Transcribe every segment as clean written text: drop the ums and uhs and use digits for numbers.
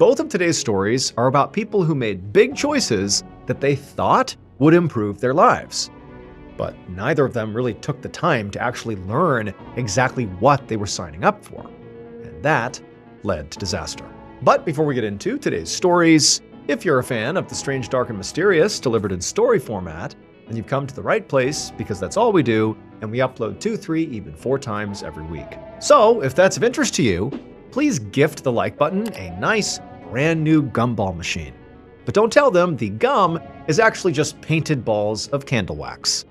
Both of today's stories are about people who made big choices that they thought would improve their lives. But neither of them really took the time to actually learn exactly what they were signing up for. And that led to disaster. But before we get into today's stories, if you're a fan of the strange, dark, and mysterious delivered in story format, then you've come to the right place, because that's all we do, and we upload 2, 3, even 4 times every week. So if that's of interest to you, please gift the like button a nice, brand new gumball machine. But don't tell them the gum is actually just painted balls of candle wax.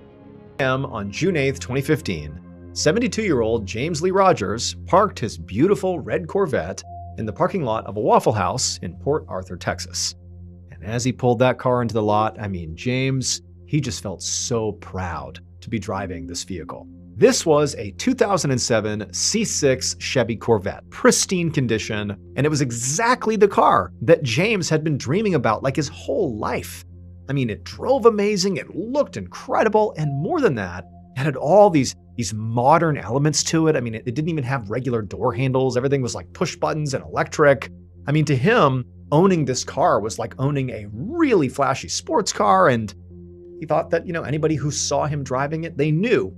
On June 8th, 2015, 72-year-old James Lee Rogers parked his beautiful red Corvette in the parking lot of a Waffle House in Port Arthur, Texas. And as he pulled that car into the lot, James, he just felt so proud to be driving this vehicle. This was a 2007 C6 Chevy Corvette, pristine condition, and it was exactly the car that James had been dreaming about like his whole life. It drove amazing, it looked incredible, and more than that, it had all these modern elements to it. It didn't even have regular door handles. Everything was like push buttons and electric. To him, owning this car was like owning a really flashy sports car, and he thought that, anybody who saw him driving it, they knew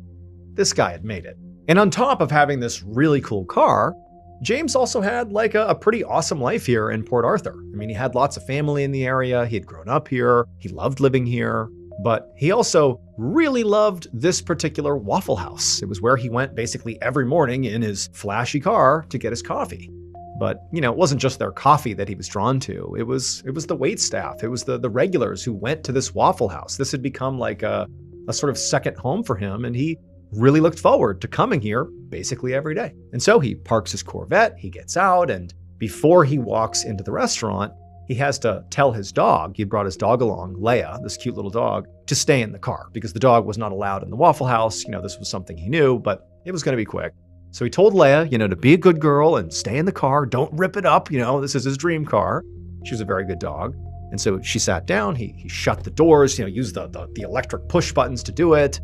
this guy had made it. And on top of having this really cool car, James also had like a pretty awesome life here in Port Arthur. He had lots of family in the area. He had grown up here. He loved living here. But he also really loved this particular Waffle House. It was where he went basically every morning in his flashy car to get his coffee. But, it wasn't just their coffee that he was drawn to. It was the waitstaff. It was the regulars who went to this Waffle House. This had become like a sort of second home for him, and he really looked forward to coming here basically every day. And so he parks his Corvette, he gets out, and before he walks into the restaurant, he has to tell his dog, he brought his dog along, Leia, this cute little dog, to stay in the car because the dog was not allowed in the Waffle House. This was something he knew, but it was going to be quick. So he told Leia, to be a good girl and stay in the car, don't rip it up, this is his dream car. She was a very good dog. And so she sat down, he shut the doors, used the electric push buttons to do it.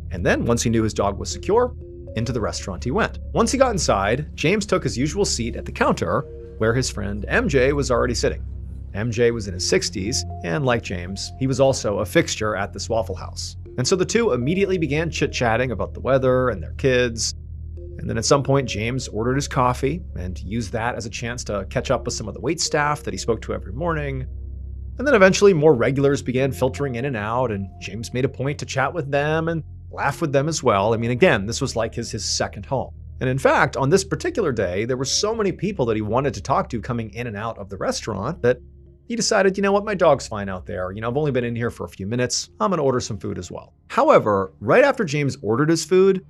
And then once he knew his dog was secure, into the restaurant he went. Once he got inside, James took his usual seat at the counter where his friend MJ was already sitting. MJ was in his 60s, and like James, he was also a fixture at this Waffle House. And so the two immediately began chit-chatting about the weather and their kids. And then at some point, James ordered his coffee and used that as a chance to catch up with some of the waitstaff that he spoke to every morning. And then eventually more regulars began filtering in and out, and James made a point to chat with them and laugh with them as well. Again, this was like his second home. And in fact, on this particular day, there were so many people that he wanted to talk to coming in and out of the restaurant that he decided, you know what, my dog's fine out there. I've only been in here for a few minutes. I'm going to order some food as well. However, right after James ordered his food,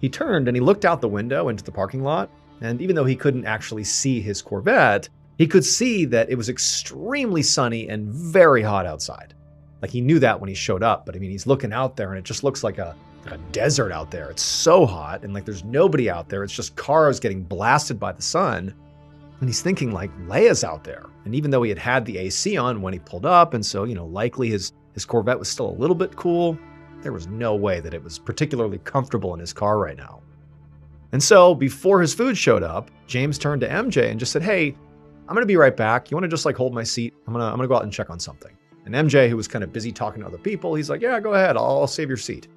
he turned and he looked out the window into the parking lot. And even though he couldn't actually see his Corvette, he could see that it was extremely sunny and very hot outside. Like he knew that when he showed up, but he's looking out there and it just looks like a desert out there. It's so hot and like there's nobody out there. It's just cars getting blasted by the sun. And he's thinking like Leia's out there. And even though he had the AC on when he pulled up, and so, likely his Corvette was still a little bit cool, there was no way that it was particularly comfortable in his car right now. And so before his food showed up, James turned to MJ and just said, hey, I'm going to be right back. You want to just like hold my seat? I'm going to go out and check on something. And MJ, who was kind of busy talking to other people, he's like, yeah, go ahead. I'll save your seat.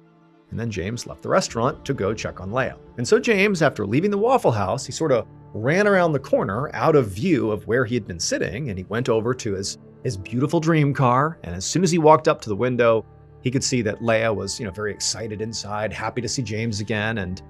And then James left the restaurant to go check on Leia. And so James, after leaving the Waffle House, he sort of ran around the corner out of view of where he had been sitting, and he went over to his beautiful dream car. And as soon as he walked up to the window, he could see that Leia was, very excited inside, happy to see James again. And,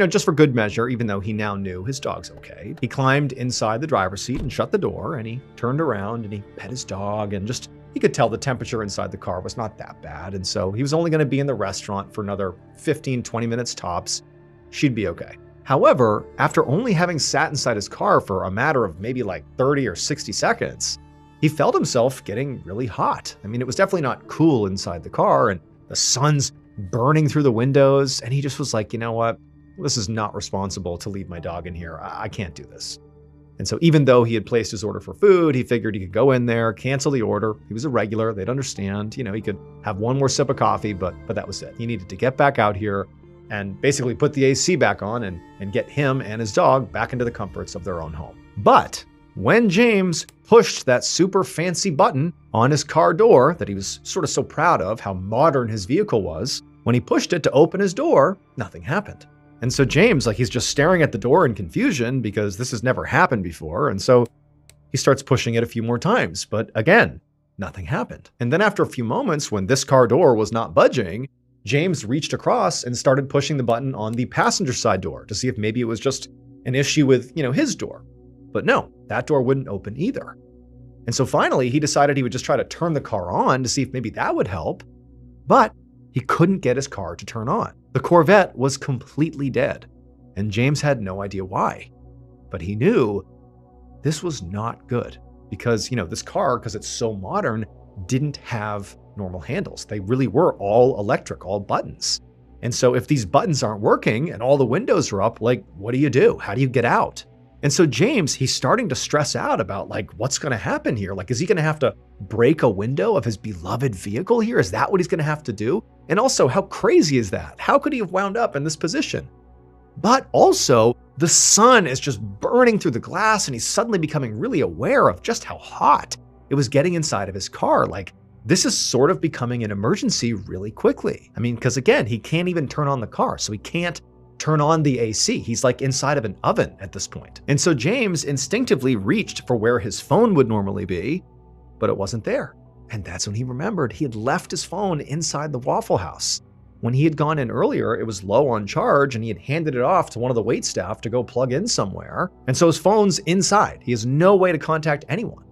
just for good measure, even though he now knew his dog's okay, he climbed inside the driver's seat and shut the door, and he turned around and he pet his dog, and he could tell the temperature inside the car was not that bad. And so he was only going to be in the restaurant for another 15, 20 minutes tops. She'd be okay. However, after only having sat inside his car for a matter of maybe like 30 or 60 seconds, he felt himself getting really hot. It was definitely not cool inside the car, and the sun's burning through the windows. And he just was like, you know what? This is not responsible to leave my dog in here. I can't do this. And so even though he had placed his order for food, he figured he could go in there, cancel the order. He was a regular. They'd understand. He could have one more sip of coffee, but that was it. He needed to get back out here and basically put the AC back on and get him and his dog back into the comforts of their own home. But when James pushed that super fancy button on his car door that he was sort of so proud of how modern his vehicle was, when he pushed it to open his door, nothing happened. And so James, he's just staring at the door in confusion because this has never happened before. And so he starts pushing it a few more times, but again, nothing happened. And then after a few moments, when this car door was not budging, James reached across and started pushing the button on the passenger side door to see if maybe it was just an issue with, his door. But no, that door wouldn't open either. And so finally, he decided he would just try to turn the car on to see if maybe that would help. But he couldn't get his car to turn on. The Corvette was completely dead, and James had no idea why. But he knew this was not good because, this car, because it's so modern, didn't have normal handles. They really were all electric, all buttons. And so if these buttons aren't working and all the windows are up, what do you do? How do you get out? And so James, he's starting to stress out about what's going to happen here. Is he going to have to break a window of his beloved vehicle here? Is that what he's going to have to do? And also, how crazy is that? How could he have wound up in this position? But also, the sun is just burning through the glass and he's suddenly becoming really aware of just how hot it was getting inside of his car. This is sort of becoming an emergency really quickly. Because again, he can't even turn on the car, so he can't turn on the AC. He's inside of an oven at this point. And so James instinctively reached for where his phone would normally be, but it wasn't there. And that's when he remembered he had left his phone inside the Waffle House. When he had gone in earlier, it was low on charge and he had handed it off to one of the waitstaff to go plug in somewhere. And so his phone's inside. He has no way to contact anyone.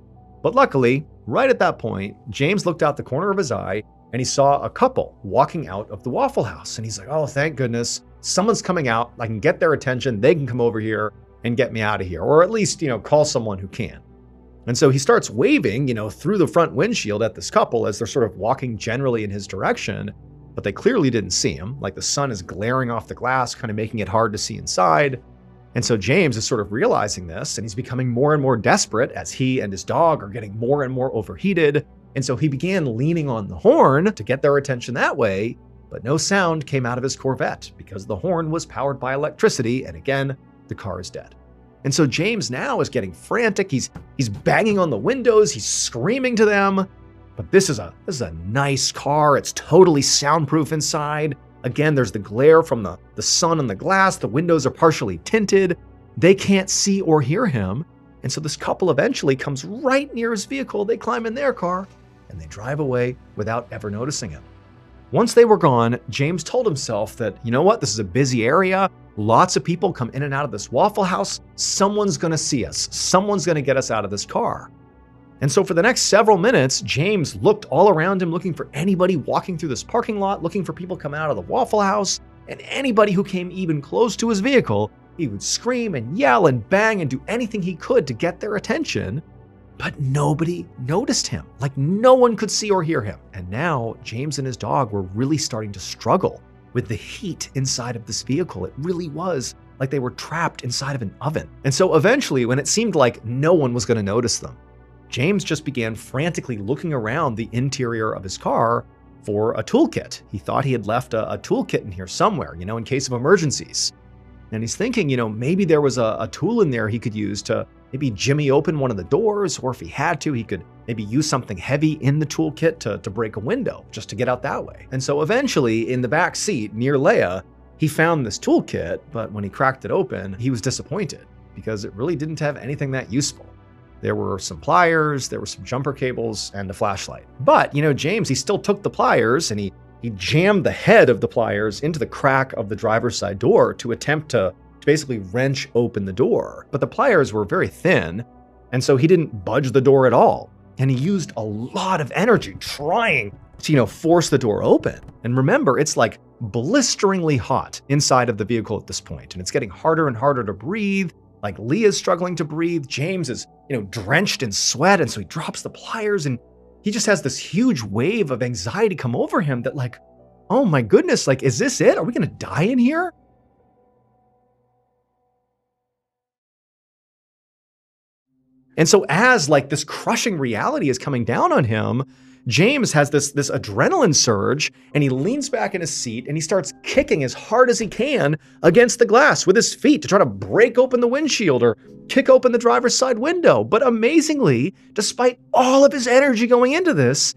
But luckily, right at that point, James looked out the corner of his eye and he saw a couple walking out of the Waffle House. And he's like, oh, thank goodness, someone's coming out. I can get their attention. They can come over here and get me out of here, or at least, call someone who can. And so he starts waving, through the front windshield at this couple as they're sort of walking generally in his direction, but they clearly didn't see him. The sun is glaring off the glass, kind of making it hard to see inside. And so James is sort of realizing this, and he's becoming more and more desperate as he and his dog are getting more and more overheated. And so he began leaning on the horn to get their attention that way, but no sound came out of his Corvette because the horn was powered by electricity, and again, the car is dead. And so James now is getting frantic. He's banging on the windows, he's screaming to them. But this is a nice car. It's totally soundproof inside. Again, there's the glare from the sun on the glass. The windows are partially tinted. They can't see or hear him. And so this couple eventually comes right near his vehicle. They climb in their car and they drive away without ever noticing him. Once they were gone, James told himself that, you know what, this is a busy area. Lots of people come in and out of this Waffle House. Someone's going to see us. Someone's going to get us out of this car. And so for the next several minutes, James looked all around him, looking for anybody walking through this parking lot, looking for people coming out of the Waffle House, and anybody who came even close to his vehicle, he would scream and yell and bang and do anything he could to get their attention. But nobody noticed him. No one could see or hear him. And now James and his dog were really starting to struggle with the heat inside of this vehicle. It really was like they were trapped inside of an oven. And so eventually, when it seemed like no one was going to notice them, James just began frantically looking around the interior of his car for a toolkit. He thought he had left a toolkit in here somewhere, in case of emergencies. And he's thinking, maybe there was a tool in there he could use to maybe jimmy open one of the doors, or if he had to, he could maybe use something heavy in the toolkit to break a window, just to get out that way. And so eventually, in the back seat near Leia, he found this toolkit, but when he cracked it open, he was disappointed because it really didn't have anything that useful. There were some pliers, there were some jumper cables, and a flashlight. But, James, he still took the pliers and he jammed the head of the pliers into the crack of the driver's side door to attempt to basically wrench open the door. But the pliers were very thin, and so he didn't budge the door at all. And he used a lot of energy trying to, force the door open. And remember, it's blisteringly hot inside of the vehicle at this point, and it's getting harder and harder to breathe. Leah's struggling to breathe. James is, drenched in sweat. And so he drops the pliers and he just has this huge wave of anxiety come over him that oh my goodness, is this it? Are we going to die in here? And so as this crushing reality is coming down on him, James has this adrenaline surge, and he leans back in his seat and he starts kicking as hard as he can against the glass with his feet to try to break open the windshield or kick open the driver's side window. But amazingly, despite all of his energy going into this,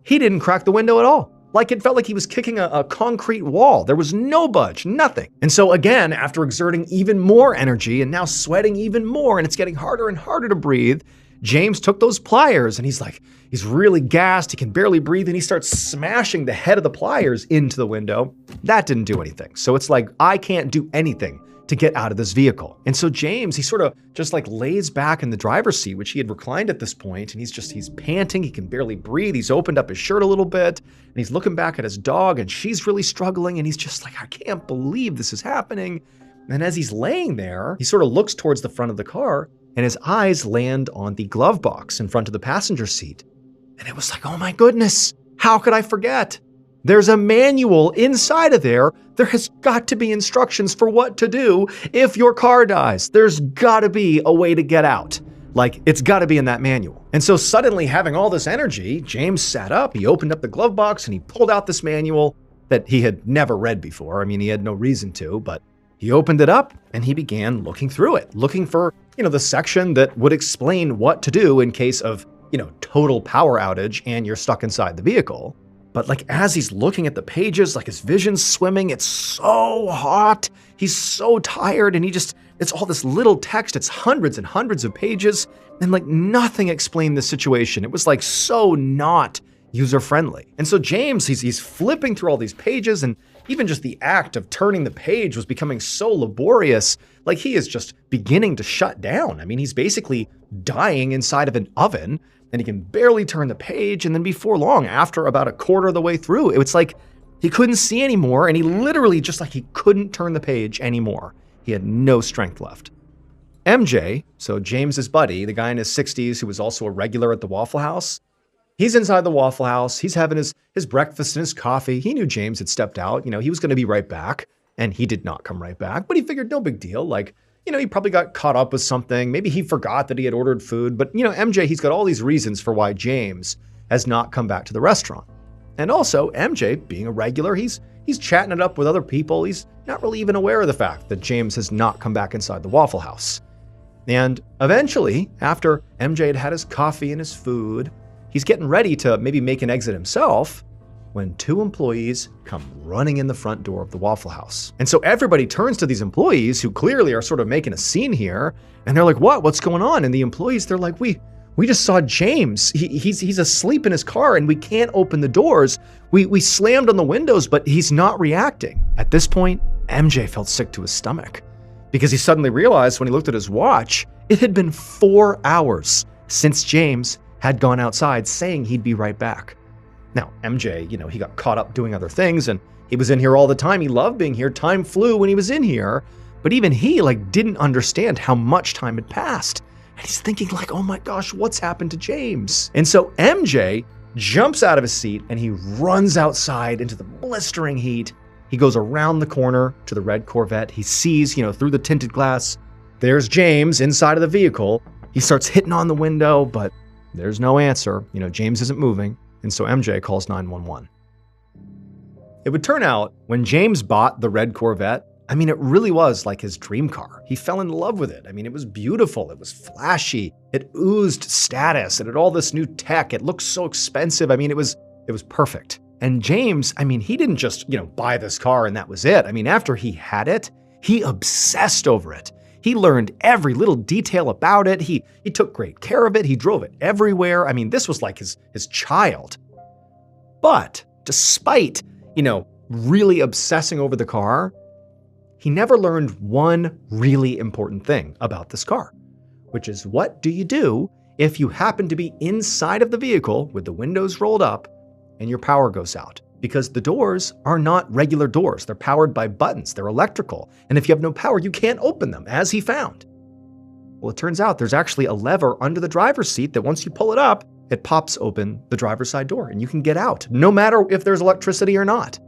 he didn't crack the window at all. Like it felt like he was kicking a concrete wall. There was no budge, nothing. And so again, after exerting even more energy and now sweating even more, and it's getting harder and harder to breathe, James took those pliers and he's really gassed, he can barely breathe, and he starts smashing the head of the pliers into the window. That didn't do anything. So it's like, I can't do anything to get out of this vehicle. And so James, he sort of just like lays back in the driver's seat, which he had reclined at this point, and he's panting, he can barely breathe, he's opened up his shirt a little bit, and he's looking back at his dog, and she's really struggling, and he's just like, I can't believe this is happening. And as he's laying there, he sort of looks towards the front of the car, and his eyes land on the glove box in front of the passenger seat. And it was like, oh my goodness, how could I forget? There's a manual inside of there. There has got to be instructions for what to do if your car dies. There's got to be a way to get out. Like, it's got to be in that manual. And so suddenly, having all this energy, James sat up, he opened up the glove box, and he pulled out this manual that he had never read before. I mean, he had no reason to, but he opened it up and he began looking through it, looking for, the section that would explain what to do in case of, total power outage and you're stuck inside the vehicle. But like as he's looking at the pages, like his vision's swimming, it's so hot, he's so tired, and it's all this little text, it's hundreds and hundreds of pages, and like nothing explained the situation. It was like so not user-friendly. And so James, he's flipping through all these pages, and even just the act of turning the page was becoming so laborious, like he is just beginning to shut down. I mean, he's basically dying inside of an oven, and he can barely turn the page, and then before long, after about a quarter of the way through, it was like he couldn't see anymore, and he literally he couldn't turn the page anymore. He had no strength left. MJ, so James's buddy, the guy in his 60s who was also a regular at the Waffle House, he's inside the Waffle House, he's having his breakfast and his coffee. He knew James had stepped out, he was gonna be right back, and he did not come right back, but he figured no big deal, he probably got caught up with something. Maybe he forgot that he had ordered food. But, MJ, he's got all these reasons for why James has not come back to the restaurant. And also, MJ, being a regular, he's chatting it up with other people. He's not really even aware of the fact that James has not come back inside the Waffle House. And eventually, after MJ had had his coffee and his food, he's getting ready to maybe make an exit himself when two employees come running in the front door of the Waffle House. And so everybody turns to these employees who clearly are sort of making a scene here, and they're like, what's going on? And the employees, they're like, we just saw James. He's asleep in his car and we can't open the doors. We slammed on the windows, but he's not reacting. At this point, MJ felt sick to his stomach because he suddenly realized when he looked at his watch, it had been 4 hours since James had gone outside saying he'd be right back. Now, MJ, he got caught up doing other things, and he was in here all the time. He loved being here. Time flew when he was in here, but even he didn't understand how much time had passed. And he's thinking oh my gosh, what's happened to James? And so MJ jumps out of his seat and he runs outside into the blistering heat. He goes around the corner to the red Corvette. He sees, through the tinted glass, there's James inside of the vehicle. He starts hitting on the window, but there's no answer. James isn't moving. And so MJ calls 911. It would turn out when James bought the red Corvette, it really was like his dream car. He fell in love with it. It was beautiful. It was flashy. It oozed status. It had all this new tech. It looked so expensive. It was perfect. And James, he didn't just, buy this car and that was it. After he had it, he obsessed over it. He learned every little detail about it. He took great care of it. He drove it everywhere. This was like his child. But despite, really obsessing over the car, he never learned one really important thing about this car, which is what do you do if you happen to be inside of the vehicle with the windows rolled up and your power goes out? Because the doors are not regular doors. They're powered by buttons. They're electrical. And if you have no power, you can't open them, as he found. Well, it turns out there's actually a lever under the driver's seat that once you pull it up, it pops open the driver's side door and you can get out, no matter if there's electricity or not.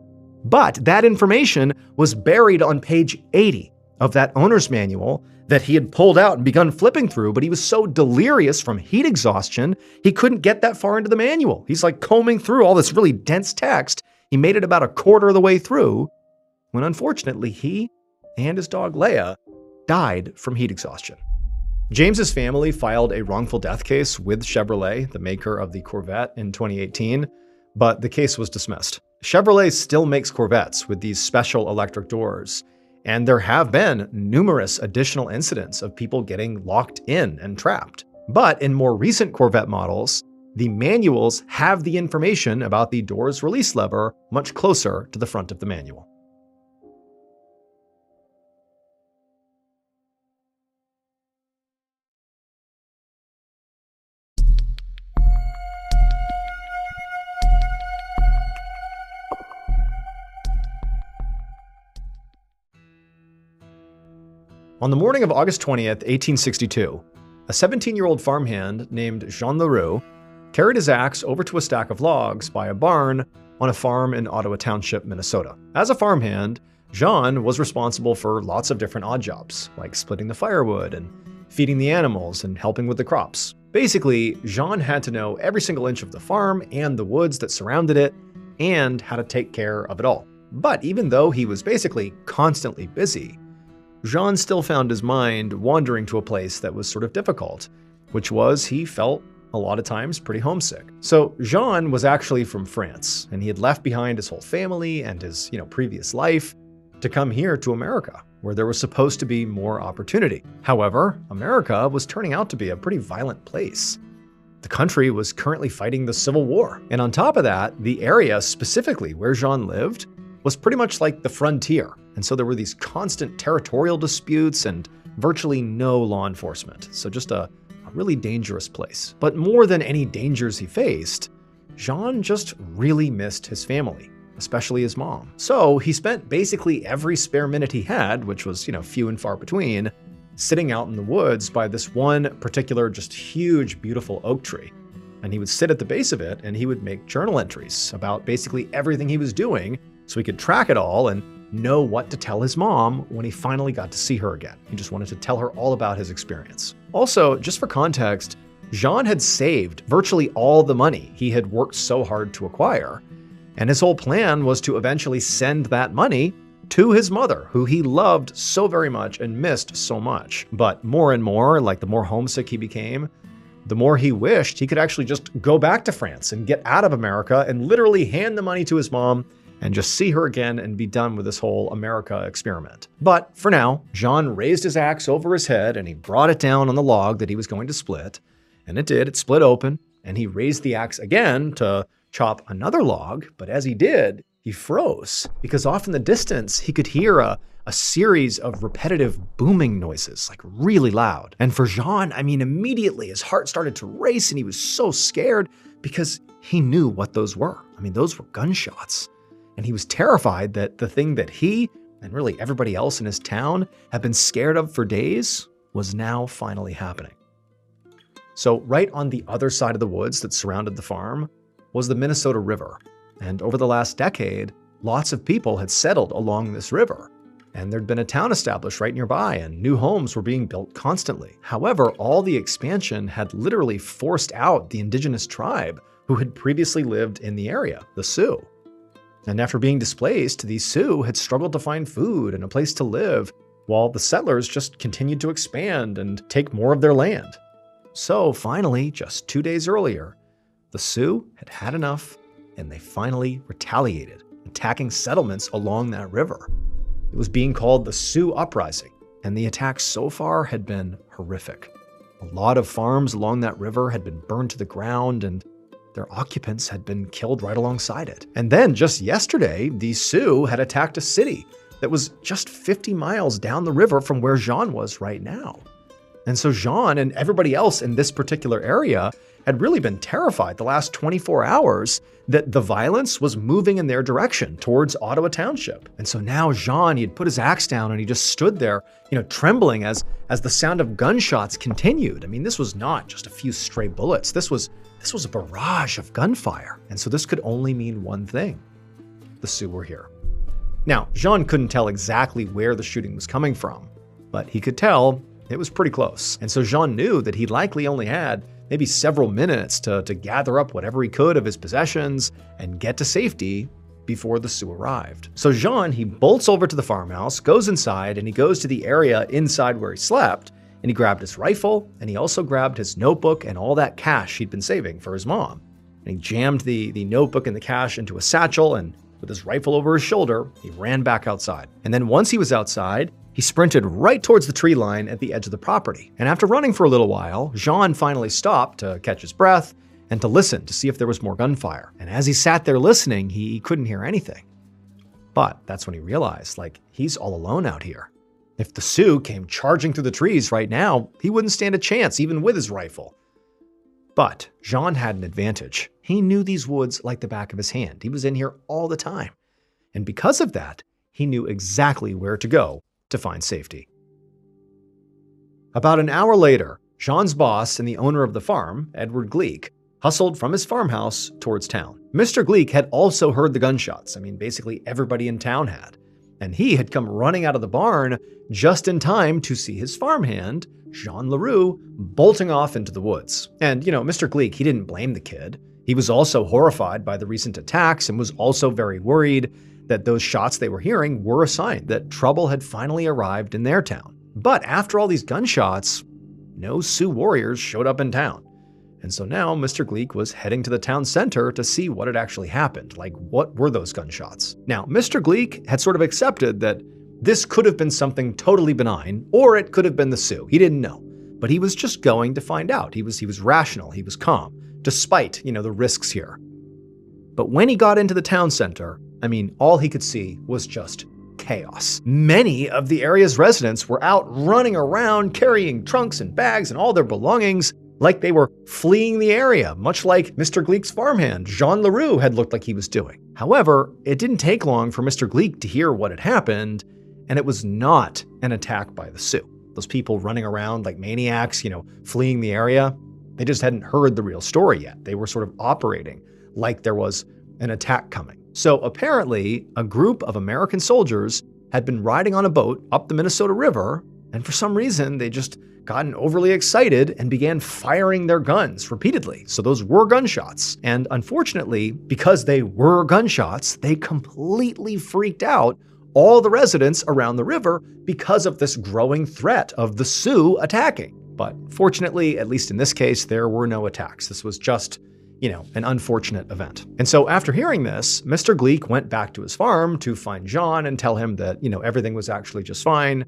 But that information was buried on page 80 of that owner's manual that he had pulled out and begun flipping through, but he was so delirious from heat exhaustion, he couldn't get that far into the manual. He's like combing through all this really dense text. He made it about a quarter of the way through when unfortunately he and his dog Leia died from heat exhaustion. James's family filed a wrongful death case with Chevrolet, the maker of the Corvette, in 2018, but the case was dismissed. Chevrolet still makes Corvettes with these special electric doors, and there have been numerous additional incidents of people getting locked in and trapped. But in more recent Corvette models, the manuals have the information about the door's release lever much closer to the front of the manual. On the morning of August 20th, 1862, a 17-year-old farmhand named Jean Leroux carried his axe over to a stack of logs by a barn on a farm in Ottawa Township, Minnesota. As a farmhand, Jean was responsible for lots of different odd jobs, like splitting the firewood and feeding the animals and helping with the crops. Basically, Jean had to know every single inch of the farm and the woods that surrounded it, and how to take care of it all. But even though he was basically constantly busy, Jean still found his mind wandering to a place that was sort of difficult, which was he felt a lot of times pretty homesick. So Jean was actually from France, and he had left behind his whole family and his, previous life to come here to America, where there was supposed to be more opportunity. However, America was turning out to be a pretty violent place. The country was currently fighting the Civil War. And on top of that, the area specifically where Jean lived was pretty much like the frontier. And so there were these constant territorial disputes and virtually no law enforcement. So just a really dangerous place. But more than any dangers he faced, Jean just really missed his family, especially his mom. So he spent basically every spare minute he had, which was, few and far between, sitting out in the woods by this one particular just huge, beautiful oak tree. And he would sit at the base of it and he would make journal entries about basically everything he was doing so he could track it all and know what to tell his mom when he finally got to see her again. He just wanted to tell her all about his experience. Also, just for context, Jean had saved virtually all the money he had worked so hard to acquire, and his whole plan was to eventually send that money to his mother, who he loved so very much and missed so much. But more and more, like the more homesick he became, the more he wished he could actually just go back to France and get out of America and literally hand the money to his mom and just see her again and be done with this whole America experiment. But for now, Jean raised his axe over his head and he brought it down on the log that he was going to split. And it did, it split open, and he raised the axe again to chop another log. But as he did, he froze because off in the distance, he could hear a series of repetitive booming noises, like really loud. And for Jean, immediately his heart started to race and he was so scared because he knew what those were. Those were gunshots. And he was terrified that the thing that he, and really everybody else in his town, had been scared of for days was now finally happening. So right on the other side of the woods that surrounded the farm was the Minnesota River. And over the last decade, lots of people had settled along this river. And there'd been a town established right nearby, and new homes were being built constantly. However, all the expansion had literally forced out the indigenous tribe who had previously lived in the area, the Sioux. And after being displaced, the Sioux had struggled to find food and a place to live, while the settlers just continued to expand and take more of their land. So finally, just 2 days earlier, the Sioux had had enough, and they finally retaliated, attacking settlements along that river. It was being called the Sioux Uprising, and the attacks so far had been horrific. A lot of farms along that river had been burned to the ground, and their occupants had been killed right alongside it. And then just yesterday, the Sioux had attacked a city that was just 50 miles down the river from where Jean was right now. And so Jean and everybody else in this particular area had really been terrified the last 24 hours that the violence was moving in their direction towards Ottawa Township. And so now Jean, he had put his axe down and he just stood there, trembling as the sound of gunshots continued. This was not just a few stray bullets. This was a barrage of gunfire. And so this could only mean one thing. The Sioux were here. Now, Jean couldn't tell exactly where the shooting was coming from, but he could tell it was pretty close. And so Jean knew that he likely only had maybe several minutes to gather up whatever he could of his possessions and get to safety before the Sioux arrived. So Jean, he bolts over to the farmhouse, goes inside, and he goes to the area inside where he slept, and he grabbed his rifle, and he also grabbed his notebook and all that cash he'd been saving for his mom. And he jammed the notebook and the cash into a satchel, and with his rifle over his shoulder, he ran back outside. And then once he was outside, he sprinted right towards the tree line at the edge of the property. And after running for a little while, Jean finally stopped to catch his breath and to listen to see if there was more gunfire. And as he sat there listening, he couldn't hear anything. But that's when he realized, he's all alone out here. If the Sioux came charging through the trees right now, he wouldn't stand a chance, even with his rifle. But Jean had an advantage. He knew these woods like the back of his hand. He was in here all the time. And because of that, he knew exactly where to go to find safety. About an hour later, Jean's boss and the owner of the farm, Edward Gleek, hustled from his farmhouse towards town. Mr. Gleek had also heard the gunshots. Basically everybody in town had. And he had come running out of the barn just in time to see his farmhand, Jean Leroux, bolting off into the woods. And, Mr. Gleek, he didn't blame the kid. He was also horrified by the recent attacks and was also very worried that those shots they were hearing were a sign that trouble had finally arrived in their town. But after all these gunshots, no Sioux warriors showed up in town. And so now Mr. Gleek was heading to the town center to see what had actually happened. What were those gunshots? Now, Mr. Gleek had sort of accepted that this could have been something totally benign, or it could have been the Sioux. He didn't know. But he was just going to find out. He was rational. He was calm, despite, the risks here. But when he got into the town center, all he could see was just chaos. Many of the area's residents were out running around, carrying trunks and bags and all their belongings, like they were fleeing the area, much like Mr. Gleek's farmhand, Jean Leroux, had looked like he was doing. However, it didn't take long for Mr. Gleek to hear what had happened, and it was not an attack by the Sioux. Those people running around like maniacs, fleeing the area, they just hadn't heard the real story yet. They were sort of operating like there was an attack coming. So apparently, a group of American soldiers had been riding on a boat up the Minnesota River, and for some reason, they just gotten overly excited and began firing their guns repeatedly. So those were gunshots. And unfortunately, because they were gunshots, they completely freaked out all the residents around the river because of this growing threat of the Sioux attacking. But fortunately, at least in this case, there were no attacks. This was just, an unfortunate event. And so after hearing this, Mr. Gleek went back to his farm to find Jean and tell him that, everything was actually just fine.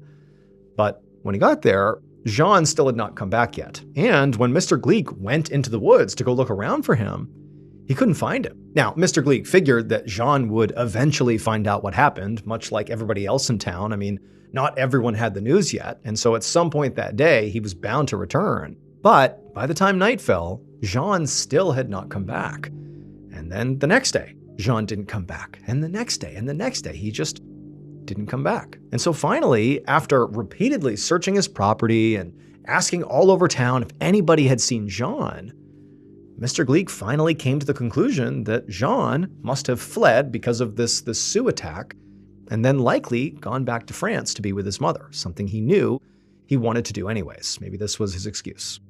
But when he got there, Jean still had not come back yet. And when Mr. Gleek went into the woods to go look around for him, he couldn't find him. Now, Mr. Gleek figured that Jean would eventually find out what happened, much like everybody else in town. Not everyone had the news yet, and so at some point that day, he was bound to return. But by the time night fell, Jean still had not come back. And then the next day, Jean didn't come back. And the next day, and the next day, he just didn't come back. And so finally, after repeatedly searching his property and asking all over town if anybody had seen Jean, Mr. Gleek finally came to the conclusion that Jean must have fled because of this Sioux attack and then likely gone back to France to be with his mother, something he knew he wanted to do anyways. Maybe this was his excuse.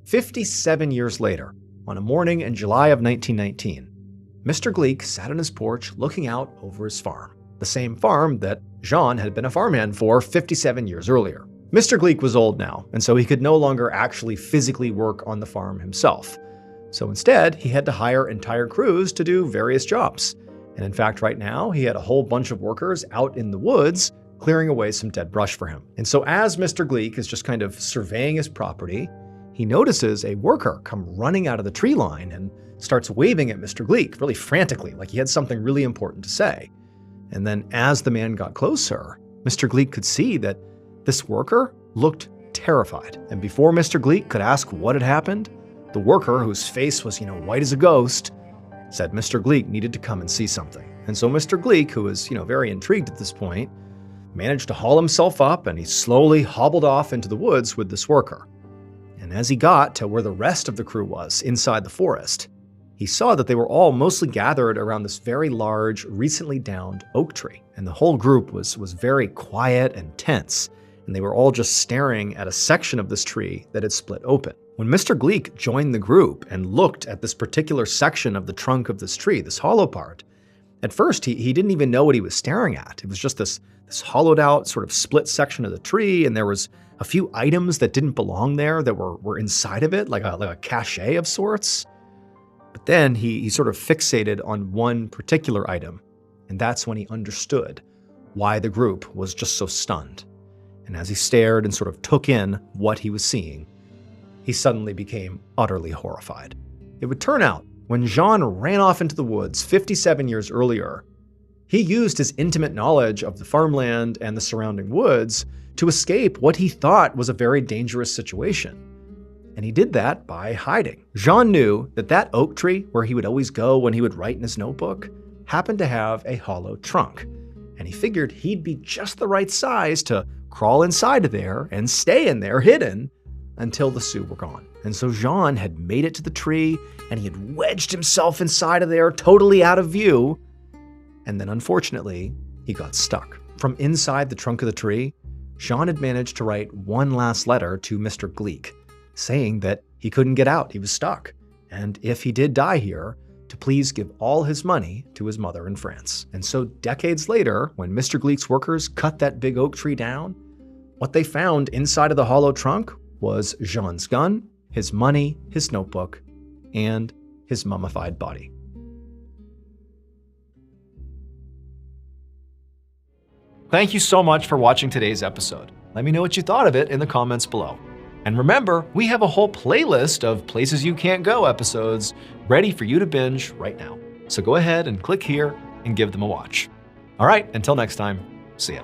57 years later, on a morning in July of 1919, Mr. Gleek sat on his porch looking out over his farm, the same farm that Jean had been a farmhand for 57 years earlier. Mr. Gleek was old now, and so he could no longer actually physically work on the farm himself. So instead, he had to hire entire crews to do various jobs. And in fact, right now, he had a whole bunch of workers out in the woods clearing away some dead brush for him. And so as Mr. Gleek is just kind of surveying his property, he notices a worker come running out of the tree line and starts waving at Mr. Gleek really frantically, like he had something really important to say. And then as the man got closer, Mr. Gleek could see that this worker looked terrified. And before Mr. Gleek could ask what had happened, the worker, whose face was, white as a ghost, said Mr. Gleek needed to come and see something. And so Mr. Gleek, who was, very intrigued at this point, managed to haul himself up and he slowly hobbled off into the woods with this worker. And as he got to where the rest of the crew was, inside the forest, he saw that they were all mostly gathered around this very large, recently downed oak tree. And the whole group was very quiet and tense, and they were all just staring at a section of this tree that had split open. When Mr. Gleek joined the group and looked at this particular section of the trunk of this tree, this hollow part, at first he didn't even know what he was staring at. It was just this hollowed out sort of split section of the tree, and there was a few items that didn't belong there that were inside of it, like a cachet of sorts. But then he sort of fixated on one particular item, and that's when he understood why the group was just so stunned. And as he stared and sort of took in what he was seeing, he suddenly became utterly horrified. It would turn out, when Jean ran off into the woods 57 years earlier, he used his intimate knowledge of the farmland and the surrounding woods to escape what he thought was a very dangerous situation. And he did that by hiding. Jean knew that oak tree where he would always go when he would write in his notebook happened to have a hollow trunk. And he figured he'd be just the right size to crawl inside of there and stay in there hidden until the Sioux were gone. And so Jean had made it to the tree, and he had wedged himself inside of there, totally out of view. And then unfortunately, he got stuck. From inside the trunk of the tree, Jean had managed to write one last letter to Mr. Gleek, saying that he couldn't get out, he was stuck, and if he did die here, to please give all his money to his mother in France. And so decades later, when Mr. Gleek's workers cut that big oak tree down, what they found inside of the hollow trunk was Jean's gun, his money, his notebook, and his mummified body. Thank you so much for watching today's episode. Let me know what you thought of it in the comments below. And remember, we have a whole playlist of Places You Can't Go episodes ready for you to binge right now. So go ahead and click here and give them a watch. All right, until next time, see ya.